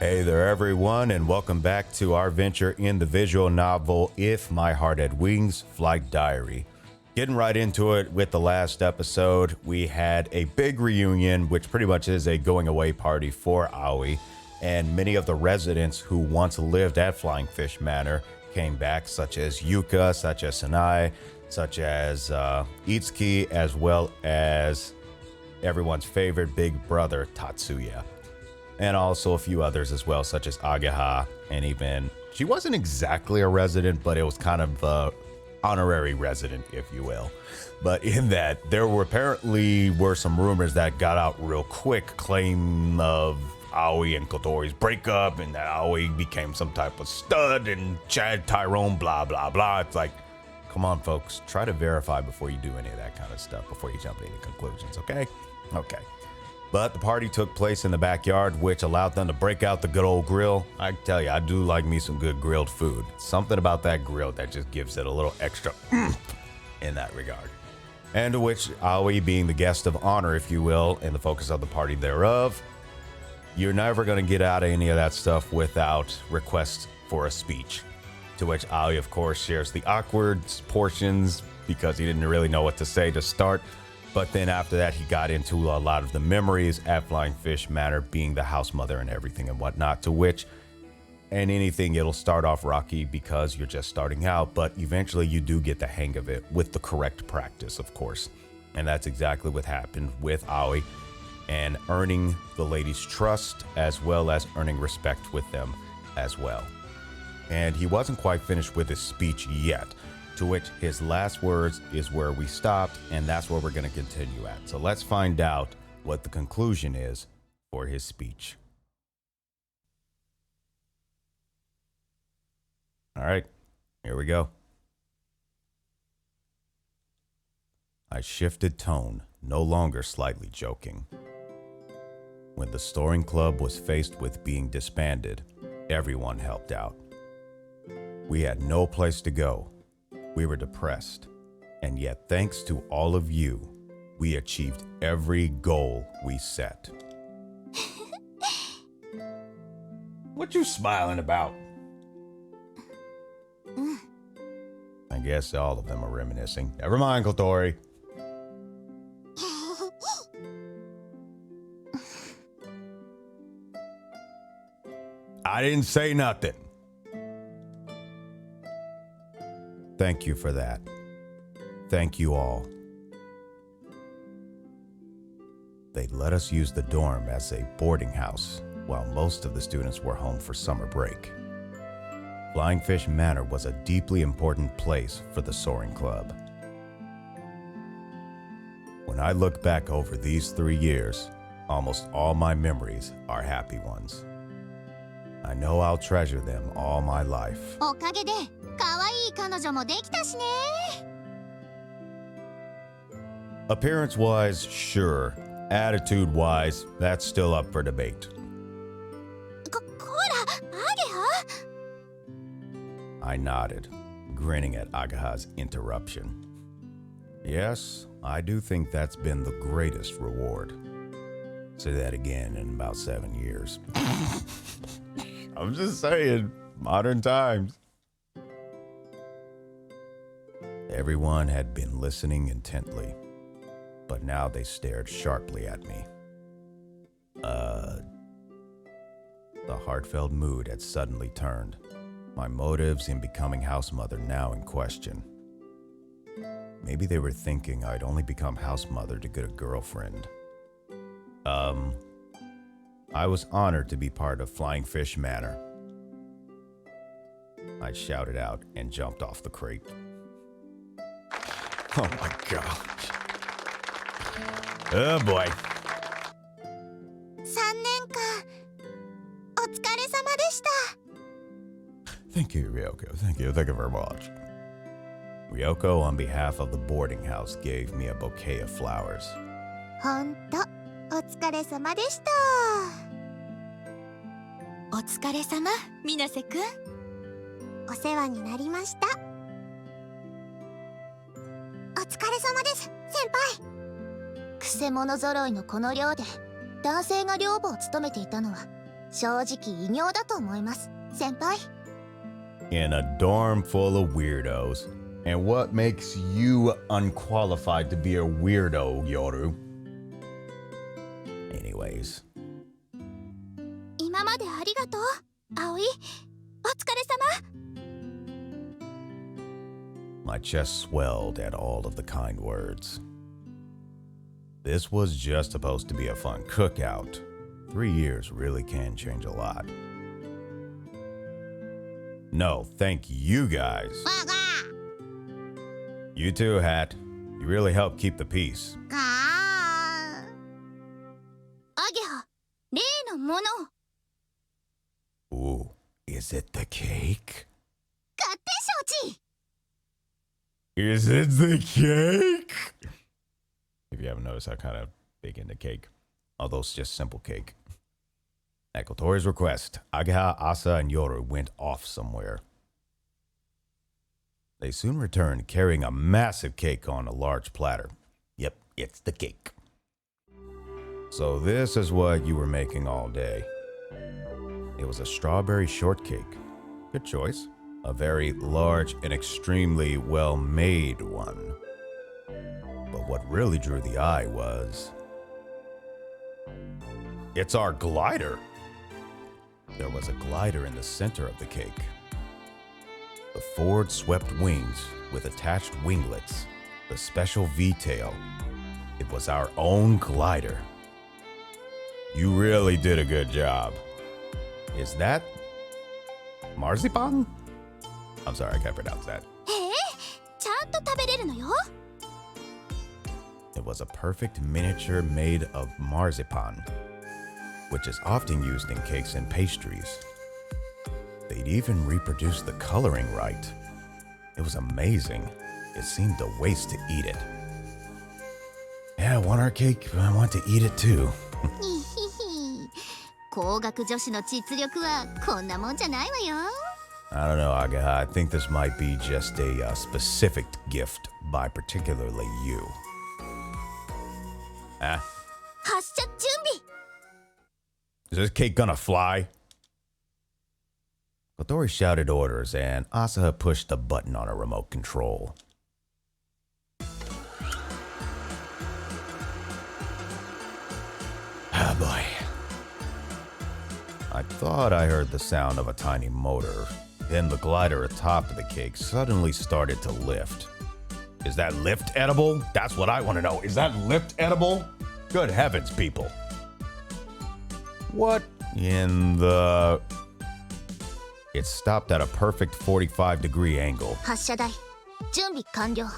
Hey there, everyone, and welcome back to our venture in the visual novel If My Heart Had Wings, Flight Diary. Getting right into it with the last episode, we had a big reunion, which pretty much is a going away party for Aoi, and many of the residents who once lived at Flying Fish Manor came back, such as Yuka, such as Sanai, such as Itsuki, as well as everyone's favorite big brother, Tatsuya. And also a few others as well, such as Ageha, and even, she wasn't exactly a resident, but it was kind of honorary resident, if you will. But in that, there were apparently some rumors that got out real quick, claim of Aoi and Kotori's breakup, and that Aoi became some type of stud, and Chad Tyrone, blah, blah, blah. It's like, come on, folks, try to verify before you do any of that kind of stuff, before you jump to any conclusions, okay? Okay. But the party took place in the backyard, which allowed them to break out the good old grill. I tell you, I do like me some good grilled food. Something about that grill that just gives it a little extra in that regard. And to which Aoi, being the guest of honor, if you will, and the focus of the party thereof, you're never going to get out of any of that stuff without requests for a speech. To which Aoi, of course, shares the awkward portions because he didn't really know what to say to start. But then after that, he got into a lot of the memories at Flying Fish Manor, being the house mother and everything and whatnot, to which, and anything, it'll start off rocky because you're just starting out, but eventually you do get the hang of it with the correct practice, of course. And that's exactly what happened with Aoi, and earning the ladies' trust as well as earning respect with them as well. And he wasn't quite finished with his speech yet. To which his last words is where we stopped, and that's where we're going to continue at. So let's find out what the conclusion is for his speech. All right, here we go. I shifted tone, no longer slightly joking. When the Soaring Club was faced with being disbanded, everyone helped out. We had no place to go. We were depressed, and yet thanks to all of you, we achieved every goal we set. What you smiling about? I guess all of them are reminiscing. Never mind, Kotori. I didn't say nothing. Thank you for that. Thank you all. They let us use the dorm as a boarding house while most of the students were home for summer break. Flying Fish Manor was a deeply important place for the Soaring Club. When I look back over these 3 years, almost all my memories are happy ones. I know I'll treasure them all my life. Appearance-wise, sure. Attitude-wise, that's still up for debate. I nodded, grinning at Ageha's interruption. Yes, I do think that's been the greatest reward. Say that again in about 7 years. I'm just saying, modern times. Everyone had been listening intently, but now they stared sharply at me. The heartfelt mood had suddenly turned, my motives in becoming house mother now in question. Maybe they were thinking I'd only become house mother to get a girlfriend. I was honored to be part of Flying Fish Manor. I shouted out and jumped off the crate. Oh my gosh. Oh boy. Thank you, Ryoko. Thank you very much. Ryoko, on behalf of the boarding house, gave me a bouquet of flowers. 正直異形だと思います、先輩。In a dorm full of weirdos. And what makes you unqualified to be a weirdo, Yoru? Anyways. 今までありがとう、葵。お疲れ様。My chest swelled at all of the kind words. This was just supposed to be a fun cookout. 3 years really can change a lot. No, thank you guys. You too, Hat. You really helped keep the peace. アゲハ、例のもの。 Ooh, is it the cake? 勝手承知。 Is it the cake? If you haven't noticed, I kind of big into cake. Although it's just simple cake. At Kotori's request, Ageha, Asa, and Yoru went off somewhere. They soon returned carrying a massive cake on a large platter. Yep, it's the cake. So this is what you were making all day. It was a strawberry shortcake. Good choice. A very large and extremely well-made one. But what really drew the eye was... it's our glider! There was a glider in the center of the cake. The forward-swept wings with attached winglets, the special V-tail. It was our own glider. You really did a good job. Is that marzipan? I'm sorry, I can't pronounce that. ちゃんと食べれるのよ。 It was a perfect miniature made of marzipan, which is often used in cakes and pastries. They'd even reproduced the coloring right. It was amazing. It seemed a waste to eat it. Yeah, I want our cake, but I want to eat it too. 工学女子の実力はこんなもんじゃないわよ。 I don't know, Ageha. I think this might be just a specific gift by particularly you. 発射準備。 Is this cake gonna fly? Kotori shouted orders, and Asaha pushed the button on her remote control. Ah, boy. I thought I heard the sound of a tiny motor. Then the glider atop of the cake suddenly started to lift. Is that lift edible? That's what I want to know. Is that lift edible? Good heavens, people. What in the... It stopped at a perfect 45-degree angle. 発射台、準備完了。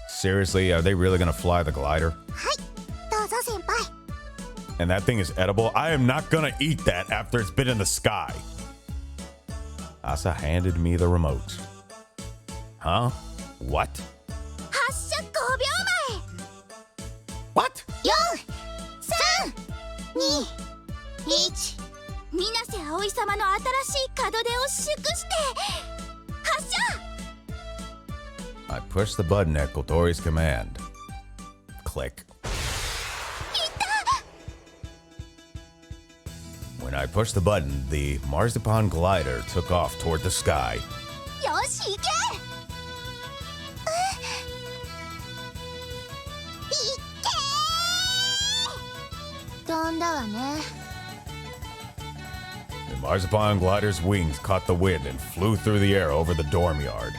Seriously, are they really gonna fly the glider? はい、どうぞ先輩。 And that thing is edible? I am not gonna eat that after it's been in the sky. Asa handed me the remote. Huh? What? 発射5秒前。 What? 4、3、2、1。水瀬葵様の新しい門出を祝して発射。 I pushed the button at Kotori's command. Click. When I pushed the button, the marzipan glider took off toward the sky. よし行け。飛んだわね。 The marzipan glider's wings caught the wind and flew through the air over the dorm yard.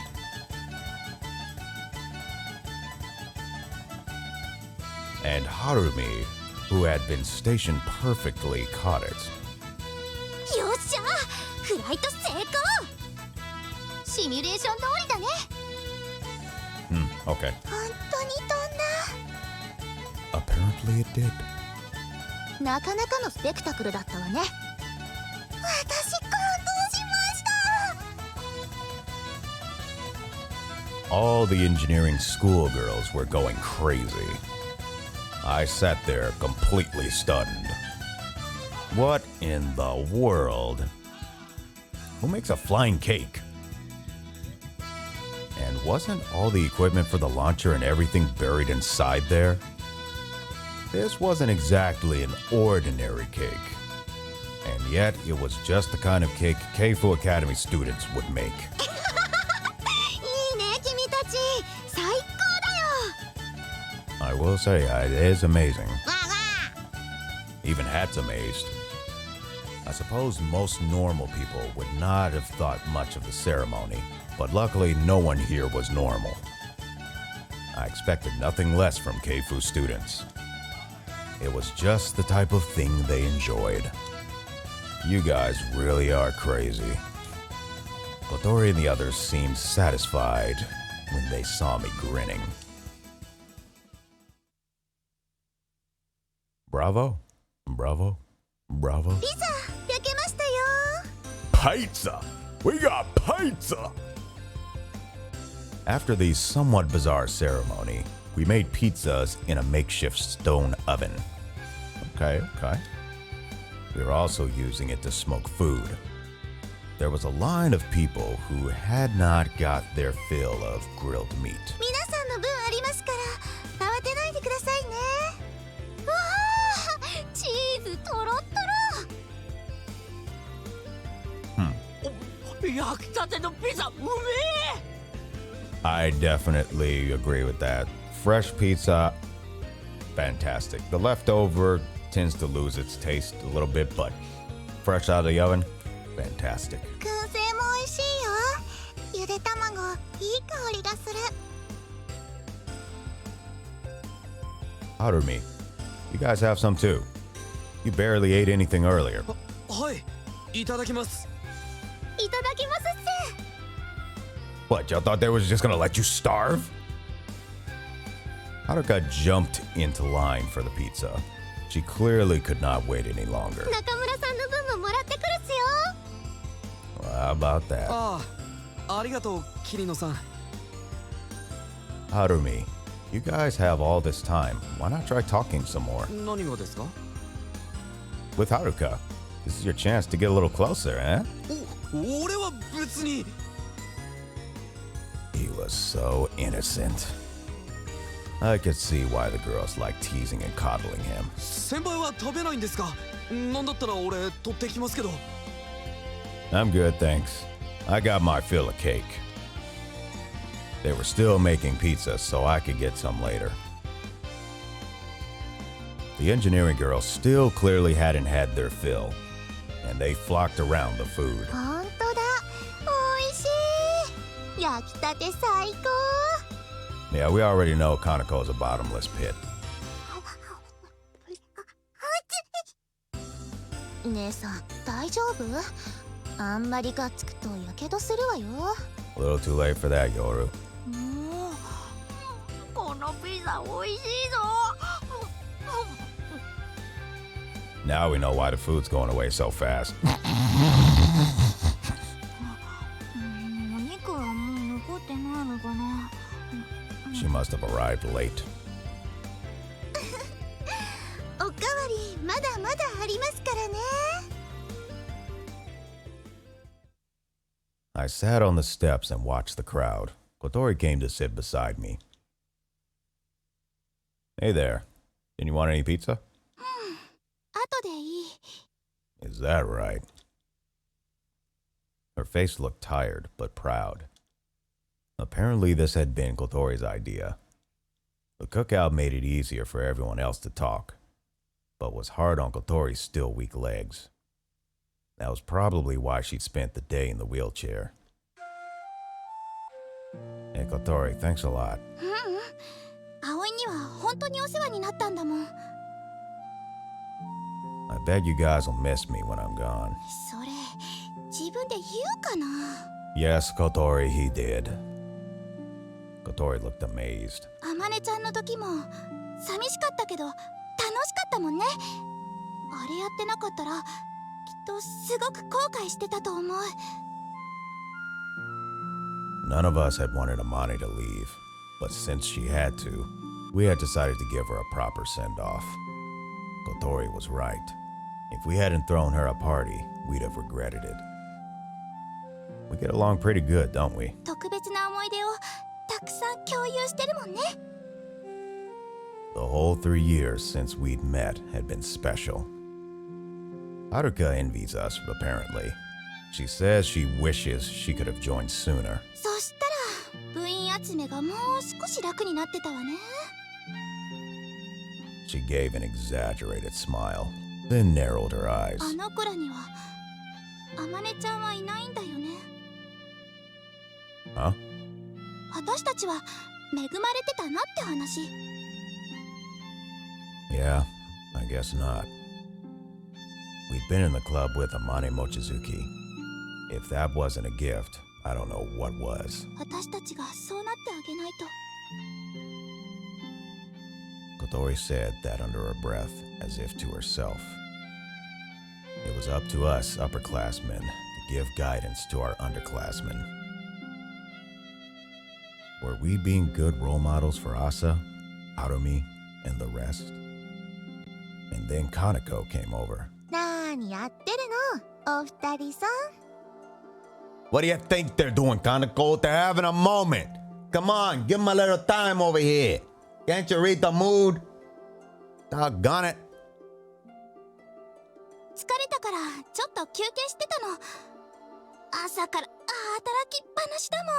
And Harumi, who had been stationed perfectly, caught it. よっしゃ、フライト成功。シミュレーション通りだね。 Okay. 本当に飛んだ。 Apparently it did. なかなかのスペクタクルだったわね。私感動しました。 All the engineering schoolgirls were going crazy. I sat there completely stunned. What in the world? Who makes a flying cake? And wasn't all the equipment for the launcher and everything buried inside there? This wasn't exactly an ordinary cake. And yet, it was just the kind of cake Keifu Academy students would make. いいね君たち最高だよ I will say, it is amazing. Even Hat's amazed. I suppose most normal people would not have thought much of the ceremony, but luckily no one here was normal. I expected nothing less from Keifu students. It was just the type of thing they enjoyed. You guys really are crazy. Kotori and the others seemed satisfied when they saw me grinning. Bravo, bravo, bravo. ピザ焼けましたよ Pizza! We got pizza! After the somewhat bizarre ceremony, we made pizzas in a makeshift stone oven. Okay. We were also using it to smoke food. There was a line of people who had not got their fill of grilled meat. 皆さんの分ありますから慌てないでくださいねわあチーズとろっとろ焼きたてのピザうめ I definitely agree with that. Fresh pizza, fantastic. The leftover tends to lose its taste a little bit, but fresh out of the oven, fantastic. 燻製も美味しいよゆで卵いい香りがする Harumi, you guys have some too. You barely ate anything earlier. はいいただきます いただきますっ What, y'all thought they was just gonna let you starve? Haruka jumped into line for the pizza. She clearly could not wait any longer. せ中村さんの分ももらってくるっすよ Well, how about that? ありがとう桐野さん Harumi, you guys have all this time. Why not try talking some more? 何がですか With Haruka, this is your chance to get a little closer, eh? 俺は別に He was so innocent. I could see why the girls like teasing and coddling him. 先輩は食べないんですかなんだったら俺取ってきますけど I'm good, thanks. I got my fill of cake. They were still making pizza, so I could get some later. The engineering girls still clearly hadn't had their fill, and they flocked around the food. ほんとだ美味しい焼きたて最高 Yeah, we already know Kaneko's a bottomless pit. 姉さん大丈夫あんまりがっつくとやけどするわよ A little too late for that, Yoru. もうこのピザ美味しいぞ Now we know why the food's going away so fast. お肉はもう残ってないのかな She must have arrived late. おかわりまだまだありますからね I sat on the steps and watched the crowd. Kotori came to sit beside me. Hey there. Didn't you want any pizza? 後でいい Is that right? Her face looked tired, but proud. Apparently, this had been Kotori's idea. The cookout made it easier for everyone else to talk, but was hard on Kotori's still weak legs. That was probably why she'd spent the day in the wheelchair. Hey, Kotori, thanks a lot. 葵には本当にお世話になったんだもん I bet you guys will miss me when I'm gone. それ自分で言うかな Yes, Kotori, he did. Kotori looked amazed. あまねちゃんの時も寂しかったけど楽しかったもんねあれやってなかったらきっとすごく後悔してたと思う None of us had wanted Amani to leave, but since she had to, we had decided to give her a proper send-off. Kotori was right. If we hadn't thrown her a party, we'd have regretted it. We get along pretty good, don't we? 特別な思い出をたくさん共有してるもんね The whole 3 years since we'd met had been special. Haruka envies us, apparently. She says she wishes she could have joined sooner. そしたら部員集めがもう少し楽になってたわね。 She gave an exaggerated smile, then narrowed her eyes. あの子らにはあまねちゃんはいないんだよね。 Huh? 私たちは恵まれてたなって話。 Yeah, I guess not. We'd been in the club with Amane Mochizuki. If that wasn't a gift, I don't know what was. 私たちがそうなってあげないと。 Kotori said that under her breath, as if to herself. It was up to us upperclassmen to give guidance to our underclassmen. Were we being good role models for Asa, Harumi, and the rest? And then Kaneko came over. なーにやってるのお二人さん。 What do you think they're doing, Kaneko? They're having a moment. Come on, give them a little time over here. Can't you read the mood? Doggone it. 疲れたからちょっと休憩してたの。朝から働きっぱなしだも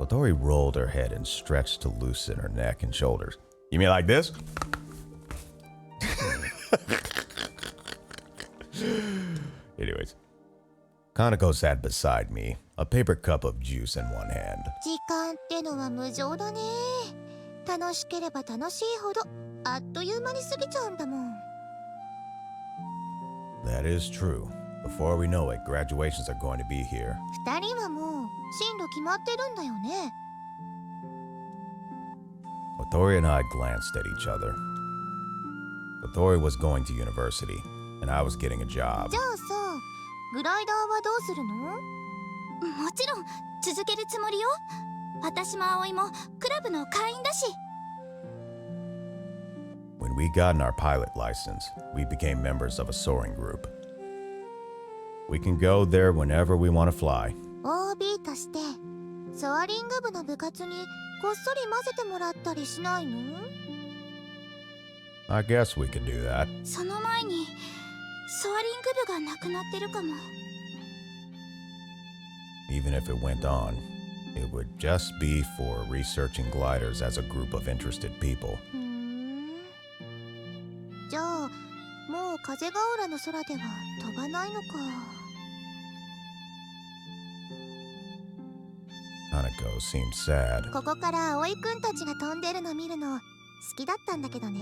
ん。 Kotori rolled her head and stretched to loosen her neck and shoulders. You mean like this? Anyways, Kaneko sat beside me, a paper cup of juice in one hand. 時間ってのは無情だね。楽しければ楽しいほどあっという間に過ぎちゃうんだもん。 That is true. Before we know it, graduations are going to be here. 二人はもう進路決まってるんだよね。 Kotori and I glanced at each other. Kotori was going to university, and I was getting a job. じゃあさ、グライダーはどうするの？もちろん続けるつもりよ。私も葵もクラブの会員だし。 When we gotten our pilot license, we became members of a soaring group. We can go there whenever we want to fly. OB としてソアリング部の部活にこっそり混ぜてもらったりしないの？ I guess we could do that. その前にソアリング部がなくなってるかも。 Even if it went on, it would just be for researching gliders as a group of interested people. じゃあもう風が浦の空では飛ばないのか。 Kaneko seemed sad. ここから葵くんたちが飛んでるの見るの好きだったんだけどね。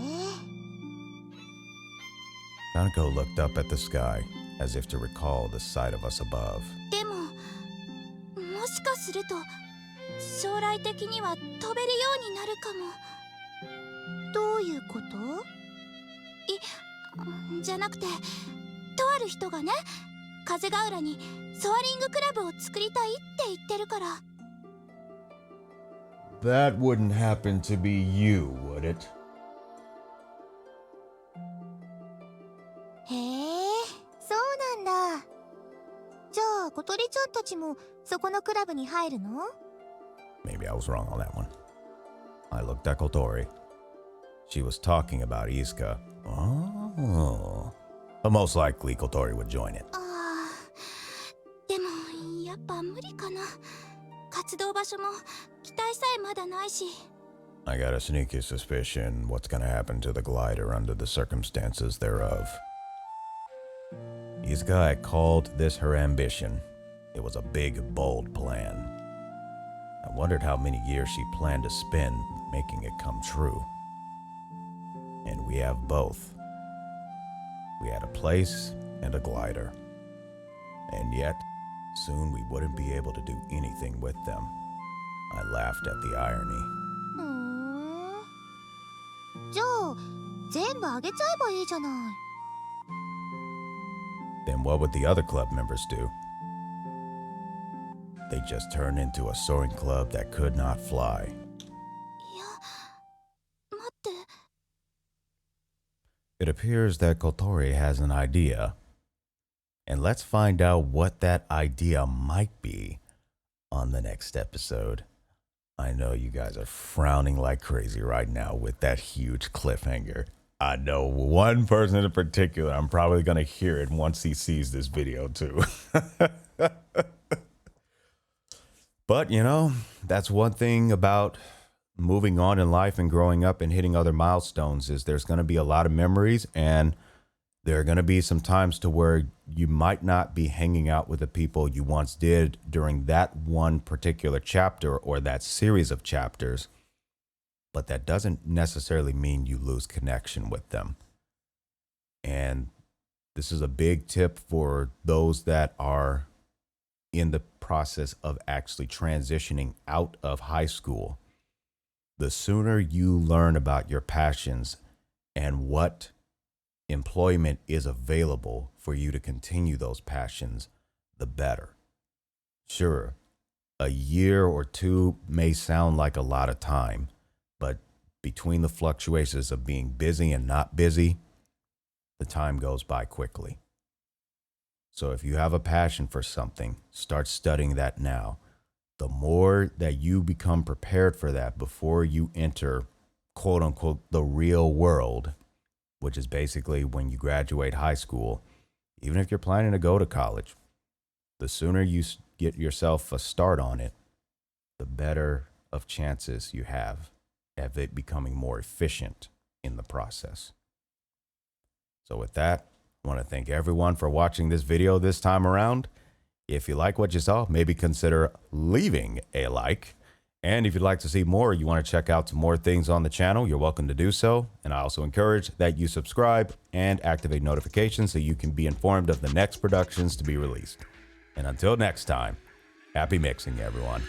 Kaneko looked up at the sky, as if to recall the sight of us above. でももしかすると将来的には飛べるようになるかも。どういうこと？じゃなくて、とある人がね、風が浦にソアリングクラブを作りたいって言ってるから。 That wouldn't happen to be you, would it? へえ、そうなんだ。じゃあ小鳥ちゃんたちもそこのクラブに入るの？ Maybe I was wrong on that one. I looked at Kotori. She was talking about Izuka. Oh. But most likely Kotori would join it. ああ、でもやっぱ無理かな。活動場所も機体さえまだないし。 I got a sneaky suspicion what's gonna happen to the glider under the circumstances thereof. Izuka had called this her ambition. It was a big, bold plan. I wondered how many years she planned to spend making it come true. And we have both. We had a place and a glider. And yet, soon we wouldn't be able to do anything with them. I laughed at the irony. じゃあ全部あげちゃえばいいじゃない。 Then what would the other club members do? They just turned into a soaring club that could not fly. いや、待って。 It appears that Kotori has an idea. And let's find out what that idea might be on the next episode. I know you guys are frowning like crazy right now with that huge cliffhanger. I know one person in particular. I'm probably going to hear it once he sees this video too. But, you know, that's one thing about moving on in life and growing up and hitting other milestones is there's going to be a lot of memories, and there are going to be some times to where you might not be hanging out with the people you once did during that one particular chapter or that series of chapters. But that doesn't necessarily mean you lose connection with them. And this is a big tip for those that are in the process of actually transitioning out of high school. The sooner you learn about your passions and what employment is available for you to continue those passions, the better. Sure, a year or two may sound like a lot of time, but between the fluctuations of being busy and not busy, the time goes by quickly. So if you have a passion for something, start studying that now. The more that you become prepared for that before you enter, quote unquote, the real world, which is basically when you graduate high school, even if you're planning to go to college, the sooner you get yourself a start on it, the better of chances you have of it becoming more efficient in the process. So with that, I want to thank everyone for watching this video this time around. If you like what you saw, maybe consider leaving a like. And if you'd like to see more, you want to check out some more things on the channel, you're welcome to do so. And I also encourage that you subscribe and activate notifications so you can be informed of the next productions to be released. And until next time, happy mixing, everyone.